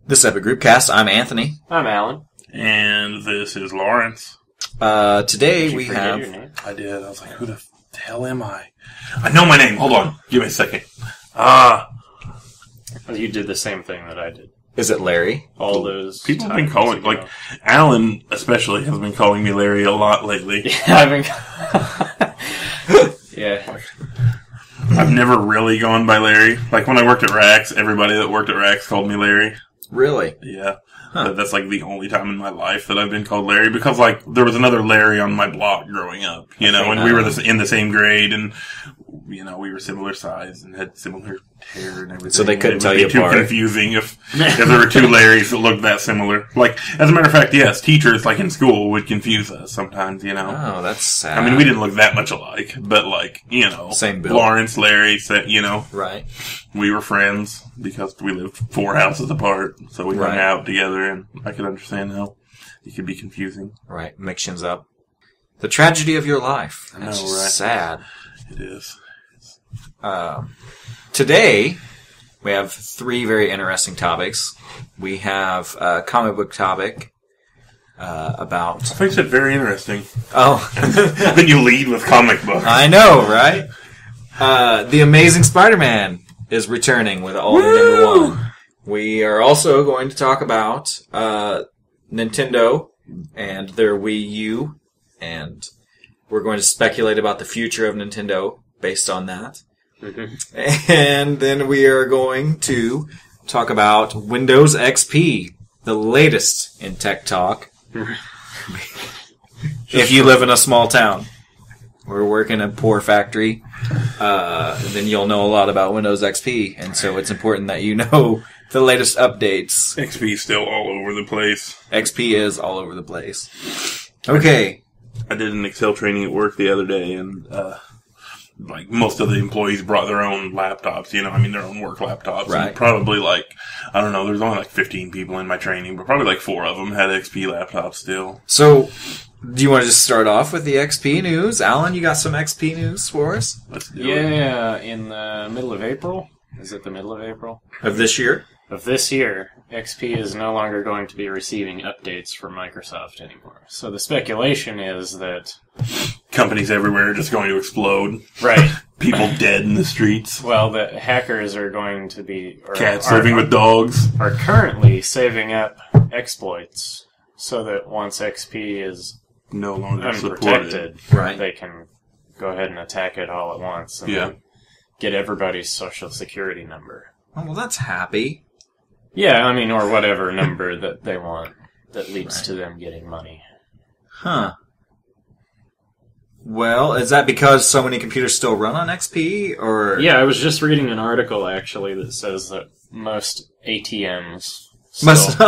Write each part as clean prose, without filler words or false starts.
This Epic Groupcast, I'm Anthony. I'm Alan. And this is Lawrence. Today we Your have... name? I did. I was like, who the hell am I? I know my name. Hold on. Give me a second. You did the same thing that I did. Is it Larry? All those People have been times calling, ago. like, Alan especially has been calling me Larry a lot lately. Yeah, yeah. I've never really gone by Larry. Like, when I worked at Rax, everybody that worked at Rax called me Larry. Really? Yeah. But that's, like, the only time in my life that I've been called Larry. Because, like, there was another Larry on my block growing up. You know, and we were in the same grade, and, you know, we were similar size and had similar hair and everything. So they couldn't tell you you apart. It would be too confusing if there were two Larrys that looked that similar. Like, as a matter of fact, yes, teachers, like, in school would confuse us sometimes, you know. Oh, that's sad. I mean, we didn't look that much alike, but, like, you know. Same build. Lawrence, Larry, you know. Right. We were friends because we lived 4 houses apart, so we hung Right. out together, and I could understand how it could be confusing. Right. Mixins up. The tragedy of your life. I know, It's just right? sad. It is. Today, we have 3 very interesting topics. We have a comic book topic about... I think it's very interesting. Oh, Then you lead with comic books. I know, right? The Amazing Spider-Man is returning with all number 1. We are also going to talk about Nintendo and their Wii U, and we're going to speculate about the future of Nintendo based on that. Mm-hmm. And then we are going to talk about Windows XP, the latest in tech talk. If you live in a small town or work in a poor factory, then you'll know a lot about Windows XP. And so it's important that you know the latest updates. XP is still all over the place. XP is all over the place. Okay. I did an Excel training at work the other day, and like most of the employees brought their own laptops, you know, I mean their own work laptops. Right. And probably like, I don't know, there's only like 15 people in my training, but probably like 4 of them had XP laptops still. So, do you want to just start off with the XP news? Alan, you got some XP news for us? Let's do it. Yeah, in the middle of April. Is it the middle of April? Of this year? Of this year, XP is no longer going to be receiving updates from Microsoft anymore. So the speculation is that... Companies everywhere are just going to explode. Right. People dead in the streets. Well, the hackers are going to be... Or Cats living with dogs. Are currently saving up exploits so that once XP is No longer supported. unprotected, Right. they can go ahead and attack it all at once and Yeah. then get everybody's social security number. Oh, well, that's happy. Yeah, I mean, or whatever number that they want that leads Right. to them getting money. Huh. Well, is that because so many computers still run on XP, or... Yeah, I was just reading an article, actually, that says that most ATMs Must-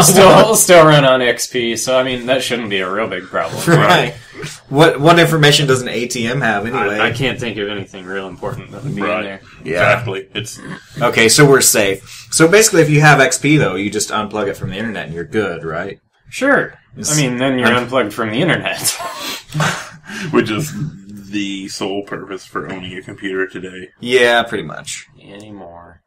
still run on XP, so, I mean, that shouldn't be a real big problem. Right. What information does an ATM have, anyway? I can't think of anything real important that would be in Right. there. Yeah. Exactly. It's Okay, so we're safe. So basically, if you have XP, though, you just unplug it from the internet and you're good, right? Sure. It's- I mean, then you're unplugged from the internet. which is the sole purpose for owning a computer today. Yeah, pretty much. Anymore.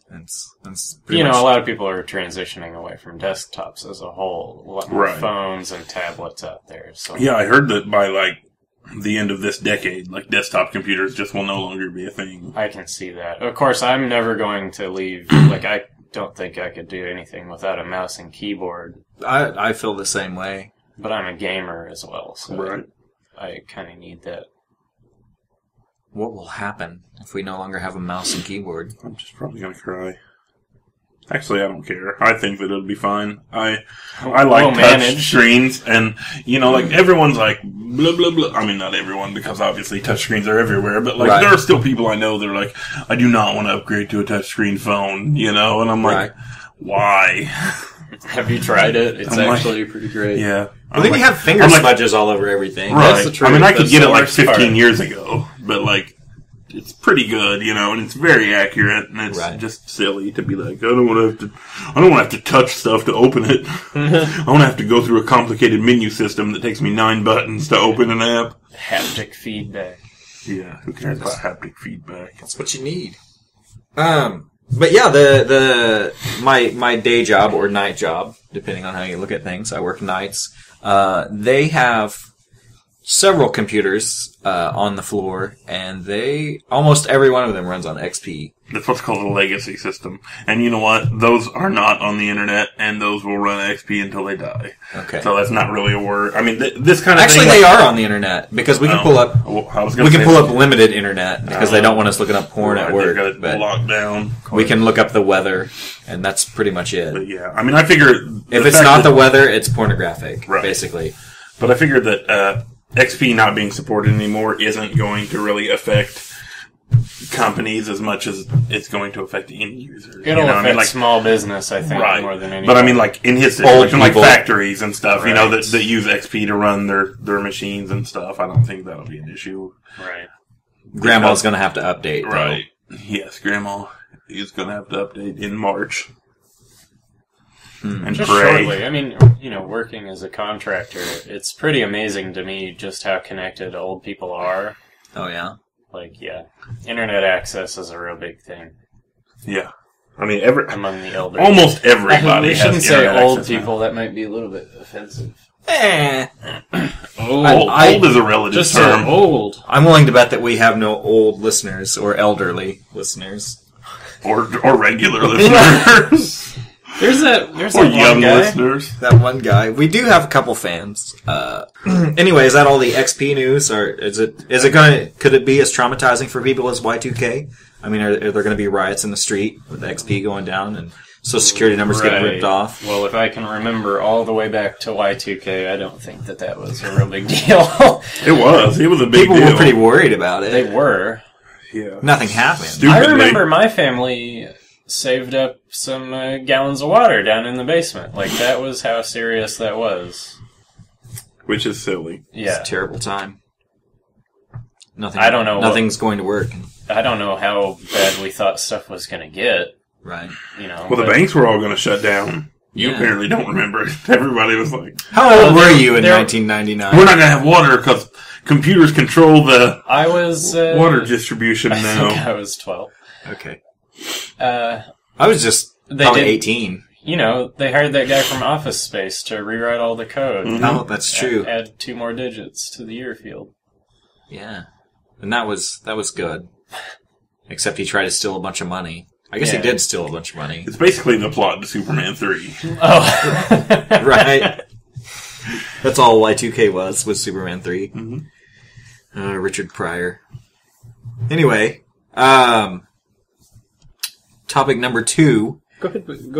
That's You pretty know, much... a lot of people are transitioning away from desktops as a whole. A lot more Right. phones and tablets out there. So Yeah, I heard that by like the end of this decade, like desktop computers just will no longer be a thing. I can see that. Of course, I'm never going to leave. Like, I don't think I could do anything without a mouse and keyboard. I feel the same way. But I'm a gamer as well, so Right. I kind of need that. What will happen if we no longer have a mouse and keyboard? I'm just probably gonna cry. Actually, I don't care. I think that it'll be fine. I like Well touch managed. screens, and you know, like everyone's like blah blah blah. I mean, not everyone, because obviously touch screens are everywhere. But like, Right. there are still people I know that are like, I do not want to upgrade to a touch screen phone. You know, and I'm like, Right. why? Have you tried it? It's I'm like- actually pretty great. Yeah. Well, then you have finger I'm like- smudges all over everything. Right. That's the truth. I mean, I could That's get the it like worst 15 part. years ago, but like, it's pretty good, you know, and it's very accurate, and it's Right. just silly to be like, I don't want to have to touch stuff to open it. I want to have to go through a complicated menu system that takes me 9 buttons to open an app. Haptic feedback. Yeah, who cares about haptic feedback? That's what you need. But yeah, my day job or night job, depending on how you look at things, I work nights. They have several computers on the floor, and almost every one of them runs on XP. That's what's called a legacy system. And you know what? Those are not on the internet, and those will run XP until they die. Okay. So that's not really a word. I mean, this kind of Actually, thing... they are on the internet, because we can pull up... We can pull up limited internet, because they don't want us looking up porn at work. They've got it locked down. We can look up the weather, and that's pretty much it. But yeah, I mean, I figure... If it's not the weather, it's pornographic, basically. But I figured that XP not being supported anymore isn't going to really affect companies as much as it's going to affect end users. It'll affect small business, I think, more than anything. But I mean, like, in his situation, like factories and stuff, you know, that use XP to run their machines and stuff, I don't think that'll be an issue. Right. Grandma's going to have to update, though. Right. Yes, Grandma is going to have to update in March. And just pray. shortly. I mean, working as a contractor, it's pretty amazing to me just how connected old people are. Oh, yeah? Like, yeah. Internet access is a real big thing. Yeah. I mean, among the elders. Almost everybody we has shouldn't say internet old access people. now. That might be a little bit offensive. Old is a relative just term. Old. I'm willing to bet that we have no old listeners or elderly listeners. Or regular listeners. There's or that young one guy. listeners. That one guy. We do have a couple fans. Anyway, is that all the XP news, or could it be as traumatizing for people as Y2K? I mean, are there going to be riots in the street with XP going down and Social Security numbers getting ripped off? Well, if I can remember all the way back to Y2K, I don't think that was a real big deal. It was. It was a big People deal. were pretty worried about it. They were. Yeah. Nothing happened. Stupidly. I remember my family saved up some gallons of water down in the basement. Like, that was how serious that was. Which is silly. Yeah. It's a terrible time. I don't know. Nothing's going to work. I don't know how bad we thought stuff was going to get. Right. Well, the banks were all going to shut down. You apparently don't remember it. Everybody was like... How old were you in 1999? We're not going to have water because computers control the I was water distribution now. I think I was 12. Okay. I was just probably 18. They hired that guy from Office Space to rewrite all the code. Mm-hmm. Oh, that's true. Add 2 more digits to the year field. Yeah. And that was good. Except he tried to steal a bunch of money. I guess he did steal a bunch of money. It's basically the plot to Superman 3. Oh. Right. That's all Y2K was Superman 3. Mm-hmm. Richard Pryor. Anyway, topic number 2. Go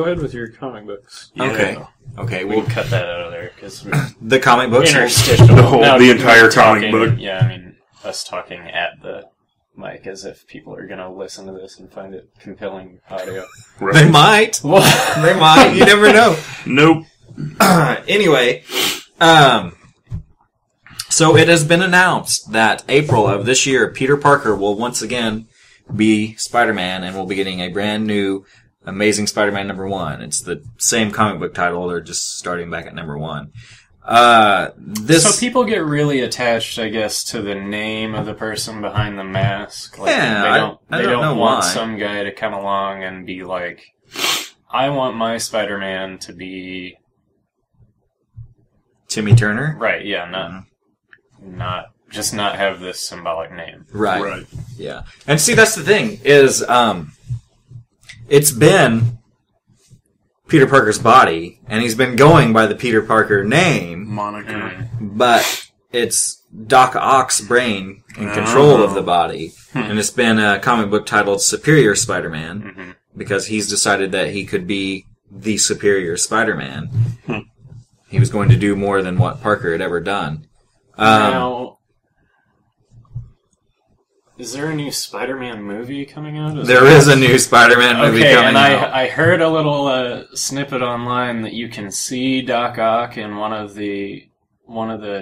ahead with your comic books. Yeah. Okay. We'll cut that out of there because the comic books. Interstitial. The entire comic book. Yeah, I mean us talking at the mic as if people are going to listen to this and find it compelling audio. Right. They might. They might. You never know. Nope. Anyway, so it has been announced that April of this year, Peter Parker will once again be Spider-Man and will be getting a brand new Amazing Spider-Man #1. It's the same comic book title. They're just starting back at #1. So people get really attached, I guess, to the name of the person behind the mask. Like, yeah, they don't want some guy to come along and be like, I want my Spider-Man to be Timmy Turner. Right? Yeah, not have this symbolic name. Right. Yeah, and see, that's the thing is, it's been Peter Parker's body, and he's been going by the Peter Parker name, moniker, but it's Doc Ock's brain in control of the body, and it's been a comic book titled Superior Spider-Man, because he's decided that he could be the superior Spider-Man. He was going to do more than what Parker had ever done. Now, is there a new Spider-Man movie coming out? There is a new Spider-Man movie coming out. And I heard a little snippet online that you can see Doc Ock in one of the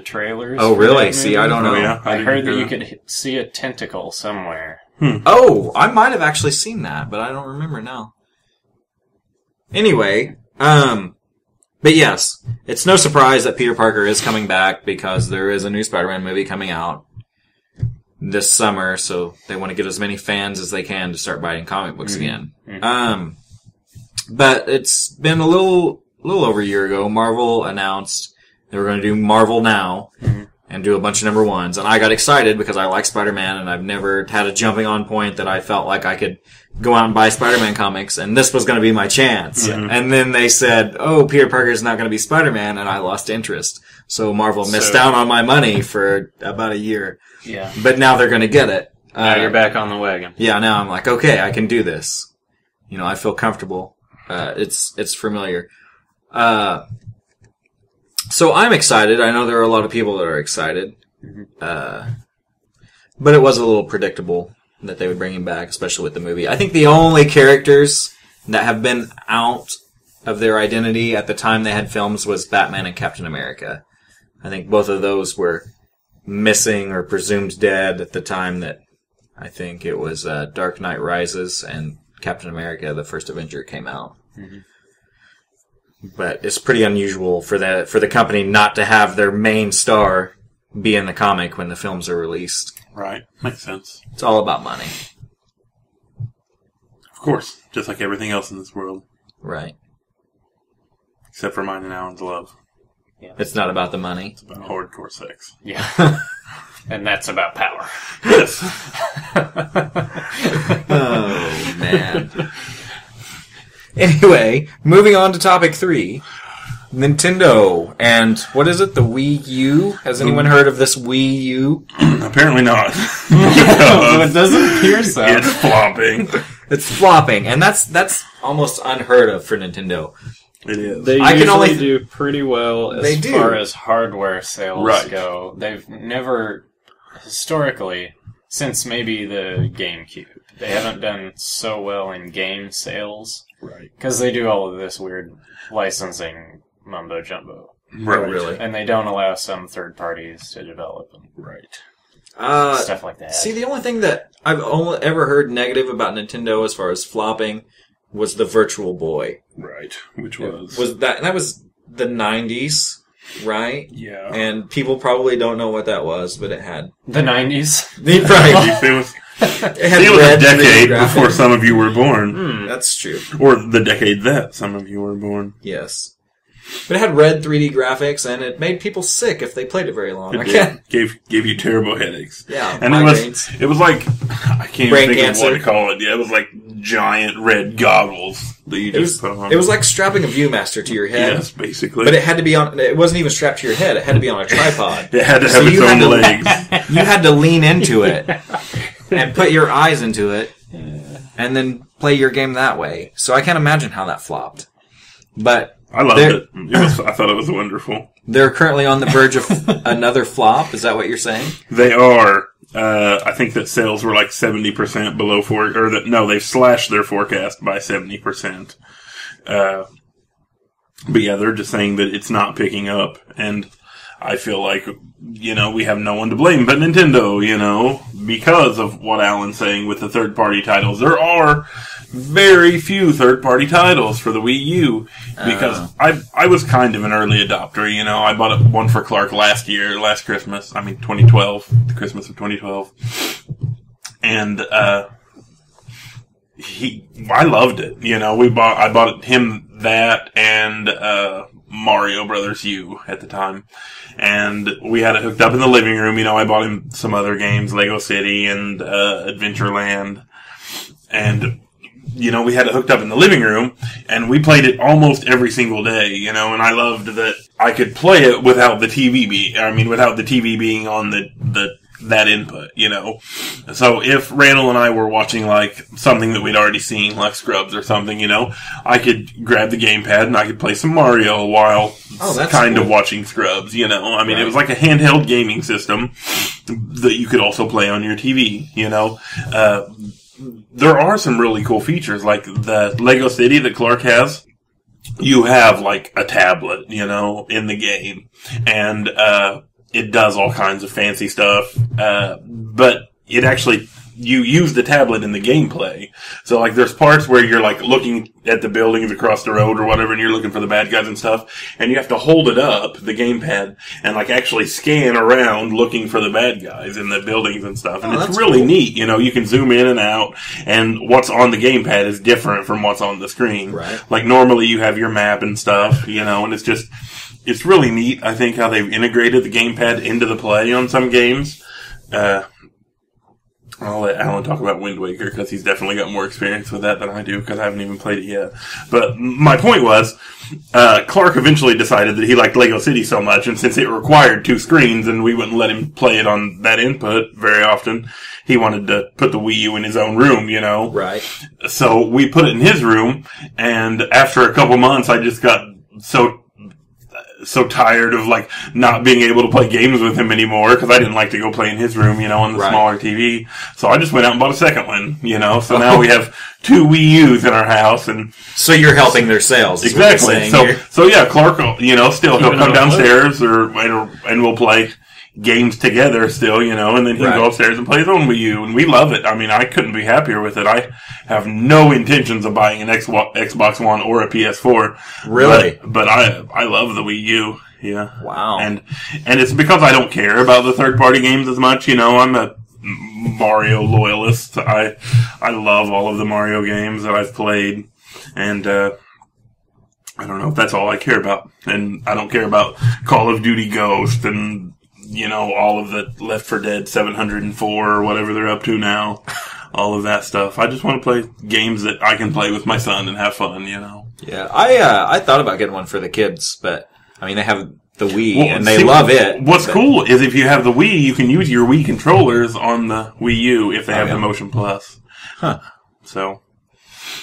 trailers. Oh, really? See, I don't know. Yeah, I heard that you could see a tentacle somewhere. Oh, I might have actually seen that, but I don't remember now. Anyway, but yes, it's no surprise that Peter Parker is coming back because there is a new Spider-Man movie coming out. this summer, so they want to get as many fans as they can to start buying comic books again. But it's been a little over a year ago. Marvel announced they were going to do Marvel Now and do a bunch of number ones, and I got excited because I like Spider-Man, and I've never had a jumping on point that I felt like I could go out and buy Spider-Man comics, and this was going to be my chance. And then they said, "Oh, Peter Parker's not going to be Spider-Man," and I lost interest. So Marvel missed out on my money for about a year. Yeah. But now they're going to get it. Now you're back on the wagon. Yeah, now I'm like, okay, I can do this. You know, I feel comfortable. It's familiar. So I'm excited. I know there are a lot of people that are excited. But it was a little predictable that they would bring him back, especially with the movie. I think the only characters that have been out of their identity at the time they had films was Batman and Captain America. I think both of those were missing or presumed dead at the time that I think it was Dark Knight Rises and Captain America, the First Avenger, came out. But it's pretty unusual for the company not to have their main star be in the comic when the films are released. Right. Makes sense. It's all about money. Of course. Just like everything else in this world. Right. Except for mine and Alan's love. Yeah. It's not about the money. It's about hardcore sex. Yeah. And that's about power. Yes. Oh, man. Anyway, moving on to topic 3. Nintendo. And what is it? The Wii U? Has anyone heard of this Wii U? Apparently not. It doesn't appear so. It's flopping. It's flopping, and that's almost unheard of for Nintendo. It is. They I can usually only do pretty well They as do. far as hardware sales Right. go. They've never, historically, since maybe the GameCube, they haven't done so well in game sales. Right. Because they do all of this weird licensing mumbo jumbo. Right. Really? And they don't allow some third parties to develop them. Right. Stuff like that. See, the only thing that I've only ever heard negative about Nintendo as far as flopping was the Virtual Boy. Right. Which was... That was the 90s, right? Yeah. And people probably don't know what that was, but it had... The 90s? Right. It was, It had it was a red 3D decade graphics. before some of you were born. That's true. Or the decade that some of you were born. Yes. But it had red 3D graphics, and it made people sick if they played it very long. It gave you terrible headaches. Yeah, and migraines. it was like I can't Brain think cancer. of what to call it. Yeah, it was like giant red goggles that you just put on. It was like strapping a Viewmaster to your head. yes, basically. But it had to be on. It wasn't even strapped to your head. It had to be on a tripod. It had to So have its you had own to- legs. You had to lean into it and put your eyes into it, and then play your game that way. So I can't imagine how that flopped. But I loved There- it. I thought it was wonderful. they're currently on the verge of another flop. Is that what you're saying? They are. I think that sales were like 70% below they've slashed their forecast by 70%. But yeah, they're just saying that it's not picking up, and I feel like, we have no one to blame but Nintendo, because of what Alan's saying with the third-party titles. There are very few third-party titles for the Wii U, because I was kind of an early adopter, I bought one for Clark last Christmas, 2012, the Christmas of 2012. And, I loved it, I bought him that and, Mario Brothers U at the time. And we had it hooked up in the living room. I bought him some other games, Lego City and Adventureland. And, we had it hooked up in the living room, and we played it almost every single day, and I loved that I could play it without the TV without the TV being on that input, So if Randall and I were watching, like, something that we'd already seen, like Scrubs or something, I could grab the gamepad and I could play some Mario while that's kind cool. of watching Scrubs, It Right. was like a handheld gaming system that you could also play on your TV, There are some really cool features, like the Lego City that Clark has. You have, like, a tablet, in the game. And, it does all kinds of fancy stuff, but it actually you use the tablet in the gameplay. So, like, there's parts where you're, like, looking at the buildings across the road or whatever, and you're looking for the bad guys and stuff, and you have to hold it up, the gamepad, and, like, actually scan around looking for the bad guys in the buildings and stuff. And it's really neat. You know, you can zoom in and out, and what's on the gamepad is different from what's on the screen. Right. Like, normally you have your map and stuff, you know, and it's really neat, I think, how they've integrated the gamepad into the play on some games. I'll let Alan talk about Wind Waker, because he's definitely got more experience with that than I do, because I haven't even played it yet. But my point was, Clark eventually decided that he liked Lego City so much, and since it required 2 screens, and we wouldn't let him play it on that input very often, he wanted to put the Wii U in his own room, you know? Right. So we put it in his room, and after a couple months, I just got so tired of, like, not being able to play games with him anymore, because I didn't like to go play in his room, you know, on the smaller TV. So I just went out and bought a second one, you know. So now we have 2 Wii U's in our house, and so you're helping their sales. Is exactly. What you're saying So yeah, Clark, you know, he'll come downstairs and we'll play games together still, you know, and then he'll go upstairs and play his own Wii U, and we love it. I mean, I couldn't be happier with it. I have no intentions of buying an Xbox One or a PS4. Really? But I love the Wii U. Yeah. Wow. And it's because I don't care about the third-party games as much, you know. I'm a Mario loyalist. I love all of the Mario games that I've played, and I don't know if that's all I care about. And I don't care about Call of Duty Ghost and, you know, all of the Left 4 Dead 704 or whatever they're up to now. All of that stuff. I just want to play games that I can play with my son and have fun, you know. Yeah, I thought about getting one for the kids, but, I mean, they have the Wii, and they love it. What's cool is if you have the Wii, you can use your Wii controllers on the Wii U if they have the Motion Plus. Huh. So...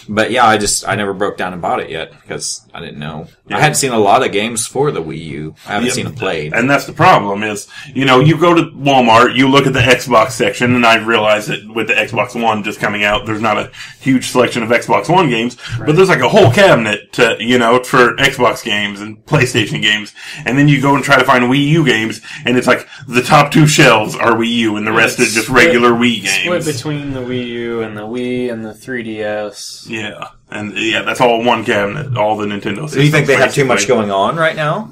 But yeah, I never broke down and bought it yet because I didn't know. Yeah. I hadn't seen a lot of games for the Wii U. I haven't seen them played. And that's the problem is, you know, you go to Walmart, you look at the Xbox section, and I realize that with the Xbox One just coming out, there's not a huge selection of Xbox One games, but there's like a whole cabinet to, you know, for Xbox games and PlayStation games. And then you go and try to find Wii U games, and it's like the top 2 shelves are Wii U, and the rest is just regular Wii games. Split between the Wii U and the Wii and the 3DS. Yeah, and that's all one cabinet, all the Nintendo systems. Do you think they have too much going on right now?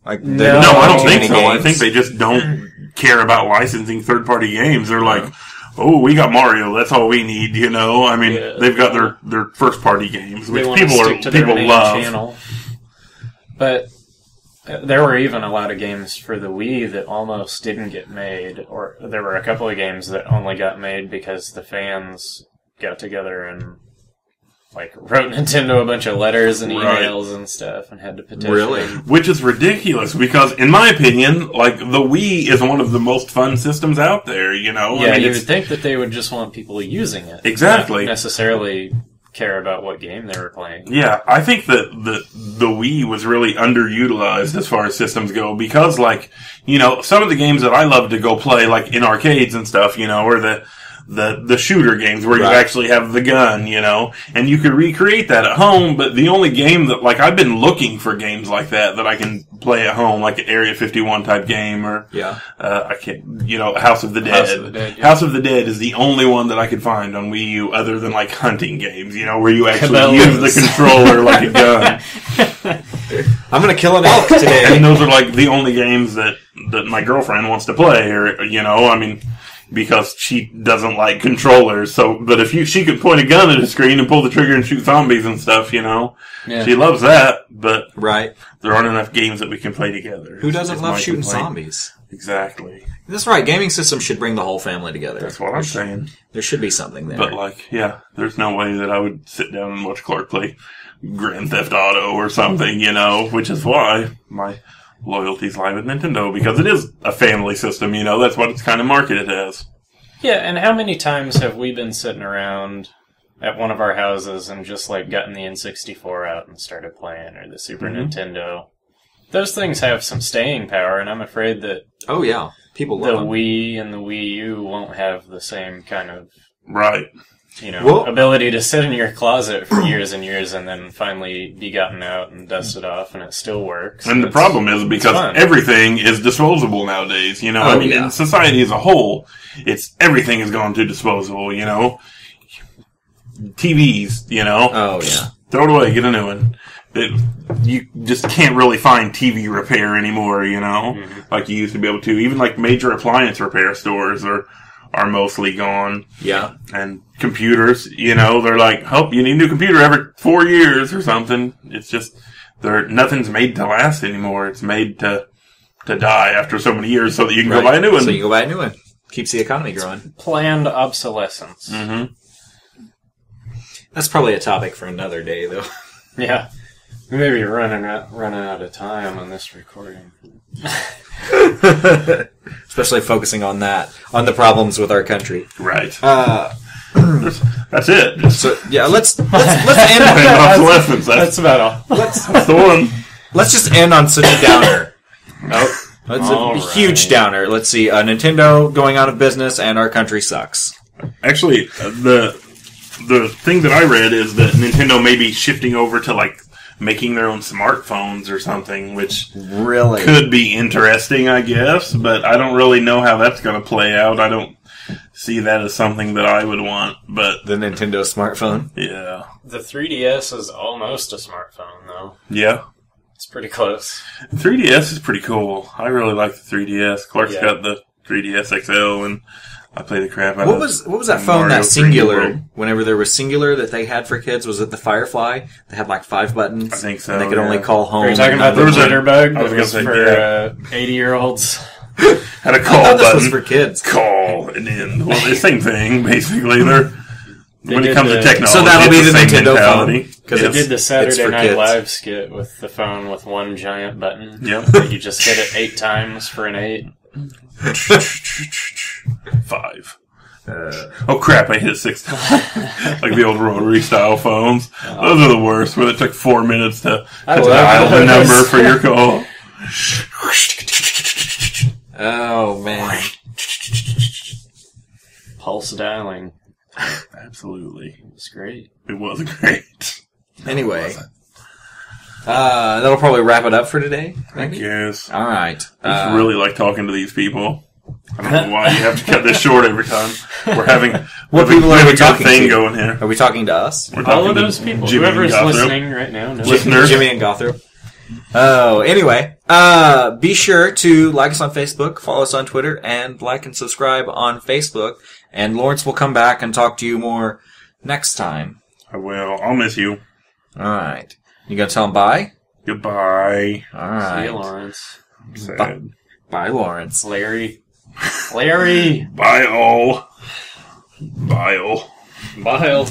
Like, no, I don't think so. Games? I think they just don't care about licensing third-party games. They're like, oh, we got Mario, that's all we need, you know? I mean, they've got their first-party games, which people love. Channel. But there were even a lot of games for the Wii that almost didn't get made, or there were a couple of games that only got made because the fans got together and like wrote Nintendo a bunch of letters and emails and stuff and had to petition. Really? Which is ridiculous because, in my opinion, like, the Wii is one of the most fun systems out there, you know? Yeah, I mean, you would think that they would just want people using it. Exactly. Not necessarily care about what game they were playing. Yeah, I think that the Wii was really underutilized as far as systems go because, like, you know, some of the games that I love to go play, like, in arcades and stuff, you know, or the shooter games where you actually have the gun, you know, and you could recreate that at home, but the only game that, like, I've been looking for games like that I can play at home, like an Area 51 type game, or, I can't, you know, House of the Dead. House of the Dead is the only one that I could find on Wii U other than, like, hunting games, you know, where you actually use the controller like a gun. I'm gonna kill an elk today. And those are, like, the only games that my girlfriend wants to play, or, you know, I mean, because she doesn't like controllers. So, but if she could point a gun at a screen and pull the trigger and shoot zombies and stuff, you know, she loves that. But there aren't enough games that we can play together. Who doesn't love shooting zombies? Exactly. That's right. Gaming systems should bring the whole family together. That's what I'm saying. There should be something there. But like, there's no way that I would sit down and watch Clark play Grand Theft Auto or something, you know, which is why my loyalties lie with Nintendo, because it is a family system, you know, that's what it's kind of marketed as. Yeah, and how many times have we been sitting around at one of our houses and just, like, gotten the N64 out and started playing, or the Super Nintendo? Those things have some staying power, and I'm afraid that people love the Wii and the Wii U won't have the same kind of Well- ability to sit in your closet for years and years and then finally be gotten out and dusted off and it still works. And the It's- problem is because fun. everything is disposable nowadays. Oh, yeah. In society as a whole, everything has gone to disposable. TVs. Oh, yeah. Throw it away, get a new one. You just can't really find TV repair anymore. Like you used to be able to. Even like major appliance repair stores are mostly gone. Yeah. And computers, they're like, oh, you need a new computer every 4 years or something. It's just, nothing's made to last anymore. It's made to die after so many years so that you can go buy a new one. So you go buy a new one. Keeps the economy growing. Planned obsolescence. Mm-hmm. That's probably a topic for another day, though. Yeah. We may be running out of time on this recording. Especially focusing on the problems with our country. Right. That's it. So yeah, let's end. Obsolescence. That's about all. That's the one. Let's just end on such a downer. That's a All huge right. downer. Let's see, Nintendo going out of business, and our country sucks. Actually, the thing that I read is that Nintendo may be shifting over to like making their own smartphones or something, which Really? could be interesting, I guess. But I don't really know how that's going to play out. I don't see that as something that I would want. But The Nintendo smartphone. yeah, The 3DS is almost a smartphone, though. yeah. It's pretty close. 3DS is pretty cool. I really like the 3DS. Clark's Yeah. got the 3DS XL, and I play the crap out What of was that phone, Mario that 3D singular, World. whenever there was singular that they had for kids? Was it the Firefly? They had like 5 buttons. I think so, And they could yeah. only call home. Are you talking about the There was a- Jitterbug I was that gonna was say, for yeah. 80-year-olds? Had a I call thought this button. was for kids. Call and end. Well, the same thing, basically. When it did comes to the- technology, So that'll be it's the same Nintendo mentality. phone? 'Cause They It's- did the it's Saturday for Night kids. Live skit with the phone with one giant button. Yep. That you just hit it 8 times for an 8. 5. Oh crap! I hit it 6 times. Like the old rotary style phones. Those are the worst. Where it took 4 minutes to I love dial the those. number for your call. Oh, man. Pulse dialing. Absolutely, It's great. it was great. Anyway. That'll probably wrap it up for today. I guess. All right. I just really like talking to these people. I don't know why you have to cut this short every time. We're having What people are we a good talking thing to? going here. Are we talking to us? We're All talking of to those people. Jimmy and Whoever's Gotham. listening right now knows. Listeners. Jimmy and Gothrop. Oh, anyway. Be sure to like us on Facebook, follow us on Twitter, and like and subscribe on Facebook. And Lawrence will come back and talk to you more next time. I will. I'll miss you. All right. You gonna tell him bye? Goodbye. All See right. you, Lawrence. Sad. Bye, Lawrence. Larry. Larry. Bye all. Bye all. Bye.